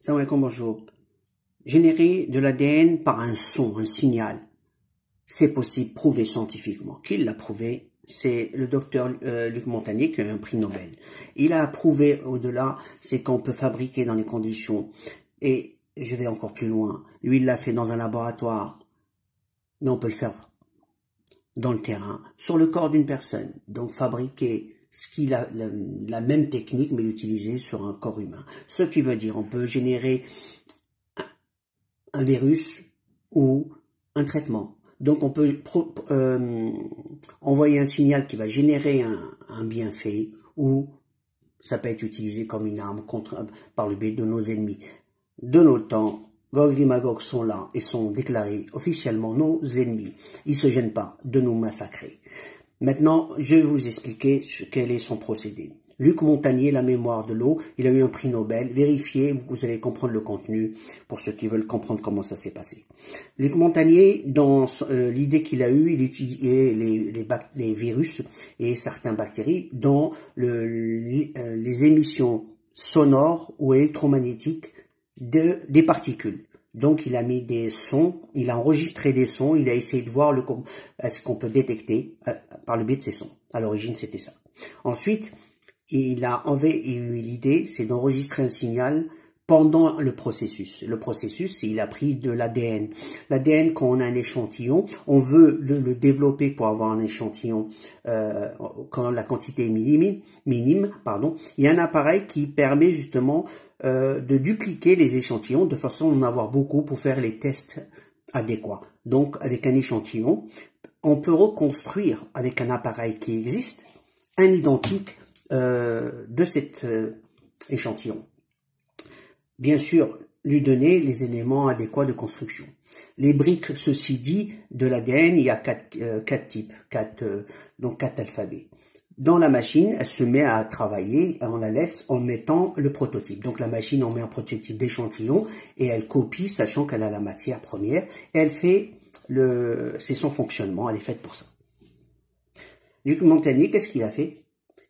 Salam alaikum, bonjour. Générer de l'ADN par un son, un signal, c'est possible, prouvé scientifiquement. Qui l'a prouvé? C'est le docteur Luc Montagnier qui a eu un prix Nobel. Il a prouvé au-delà, c'est qu'on peut fabriquer dans les conditions, et je vais encore plus loin, lui il l'a fait dans un laboratoire, mais on peut le faire dans le terrain, sur le corps d'une personne. Donc fabriquer ce qu'il a la même technique, mais l'utiliser sur un corps humain. Ce qui veut dire on peut générer un virus ou un traitement. Donc on peut envoyer un signal qui va générer un bienfait, ou ça peut être utilisé comme une arme par le biais de nos ennemis. De nos temps, Gog et Magog sont là et sont déclarés officiellement nos ennemis. Ils ne se gênent pas de nous massacrer. Maintenant, je vais vous expliquer quel est son procédé. Luc Montagnier, la mémoire de l'eau, il a eu un prix Nobel. Vérifiez, vous allez comprendre le contenu pour ceux qui veulent comprendre comment ça s'est passé. Luc Montagnier, dans l'idée qu'il a eue, il utilisait les virus et certaines bactéries dans les émissions sonores ou électromagnétiques des particules. Donc il a mis des sons, il a enregistré des sons, il a essayé de voir est-ce qu'on peut détecter par le biais de ces sons. À l'origine c'était ça. Ensuite, il a eu l'idée, c'est d'enregistrer un signal pendant le processus. Le processus, il a pris de l'ADN. L'ADN, quand on a un échantillon, on veut le développer pour avoir un échantillon quand la quantité est minime, il y a un appareil qui permet justement de dupliquer les échantillons de façon à en avoir beaucoup pour faire les tests adéquats. Donc, avec un échantillon, on peut reconstruire avec un appareil qui existe un identique de cet échantillon. Bien sûr, lui donner les éléments adéquats de construction. Les briques, ceci dit, de l'ADN, il y a quatre types, donc quatre alphabets. Dans la machine, elle se met à travailler, on la laisse en mettant le prototype. Donc la machine, on met un prototype d'échantillon et elle copie, sachant qu'elle a la matière première, et elle fait c'est son fonctionnement, elle est faite pour ça. Luc Montagnier, qu'est-ce qu'il a fait?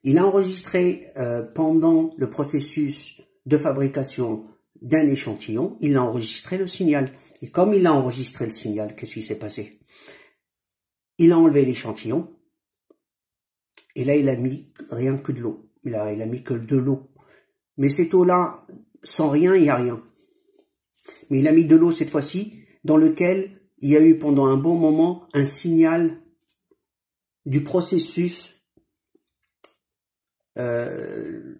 Il a enregistré pendant le processus de fabrication d'un échantillon, il a enregistré le signal. Et comme il a enregistré le signal, qu'est-ce qui s'est passé? Il a enlevé l'échantillon, et là il a mis rien que de l'eau. Il a mis que de l'eau. Mais cette eau-là, sans rien, il n'y a rien. Mais il a mis de l'eau cette fois-ci, dans lequel il y a eu pendant un bon moment un signal du processus de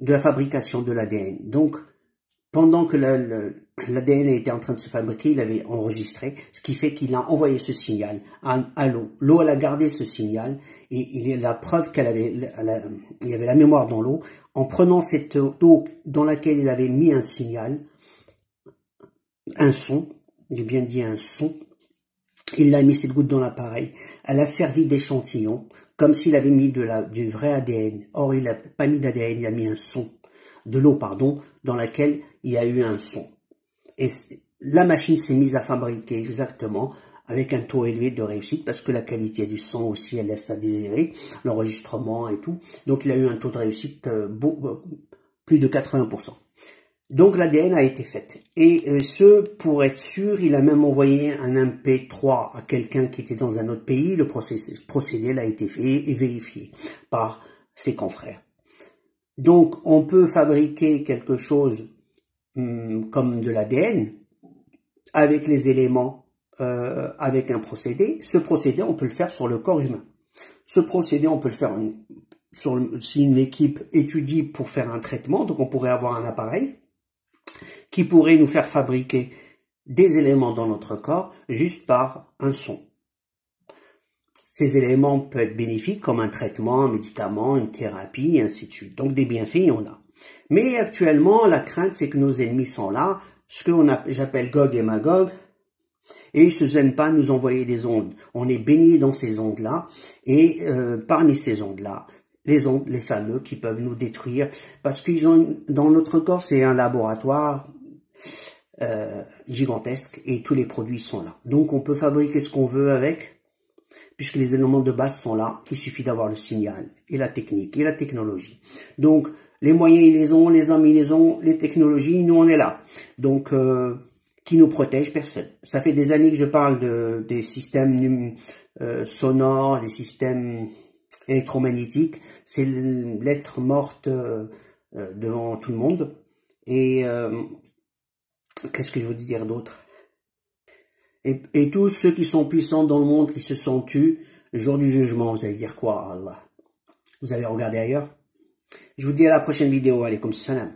la fabrication de l'ADN. Donc, pendant que l'ADN était en train de se fabriquer, il avait enregistré, ce qui fait qu'il a envoyé ce signal à l'eau. L'eau, elle a gardé ce signal, et il y a la preuve il y avait la mémoire dans l'eau. En prenant cette eau dans laquelle il avait mis un signal, un son, j'ai bien dit un son, il a mis cette goutte dans l'appareil, elle a servi d'échantillon, comme s'il avait mis du vrai ADN. Or, il n'a pas mis d'ADN, il a mis un son, de l'eau, pardon, dans laquelle il y a eu un son. Et la machine s'est mise à fabriquer exactement avec un taux élevé de réussite, parce que la qualité du son aussi, elle laisse à désirer, l'enregistrement et tout. Donc, il a eu un taux de réussite plus de 80%. Donc l'ADN a été fait. Et pour être sûr, il a même envoyé un MP3 à quelqu'un qui était dans un autre pays. Le procédé a été fait et vérifié par ses confrères. Donc on peut fabriquer quelque chose comme de l'ADN avec les éléments, avec un procédé. Ce procédé, on peut le faire sur le corps humain. Ce procédé, on peut le faire si une équipe étudie pour faire un traitement. Donc on pourrait avoir un appareil qui pourrait nous faire fabriquer des éléments dans notre corps juste par un son. Ces éléments peuvent être bénéfiques comme un traitement, un médicament, une thérapie, et ainsi de suite. Donc des bienfaits, il y en a. Mais actuellement, la crainte, c'est que nos ennemis sont là, ce que j'appelle Gog et Magog, et ils se gênent pas à nous envoyer des ondes. On est baigné dans ces ondes-là, et parmi ces ondes-là, les ondes, les fameux, qui peuvent nous détruire, parce qu'ils ont, dans notre corps, c'est un laboratoire gigantesque, et tous les produits sont là. Donc on peut fabriquer ce qu'on veut avec, puisque les éléments de base sont là, il suffit d'avoir le signal, et la technique, et la technologie. Donc Les moyens, ils les ont, les hommes, ils les ont, les technologies, nous, on est là. Donc, qui nous protège? Personne. Ça fait des années que je parle des systèmes sonores, des systèmes électromagnétiques. C'est l'être morte devant tout le monde. Et qu'est-ce que je veux dire d'autre? Et tous ceux qui sont puissants dans le monde, qui se sont tus, le jour du jugement, vous allez dire quoi, Allah? Vous allez regarder ailleurs? Je vous dis à la prochaine vidéo. Allez, comme salam.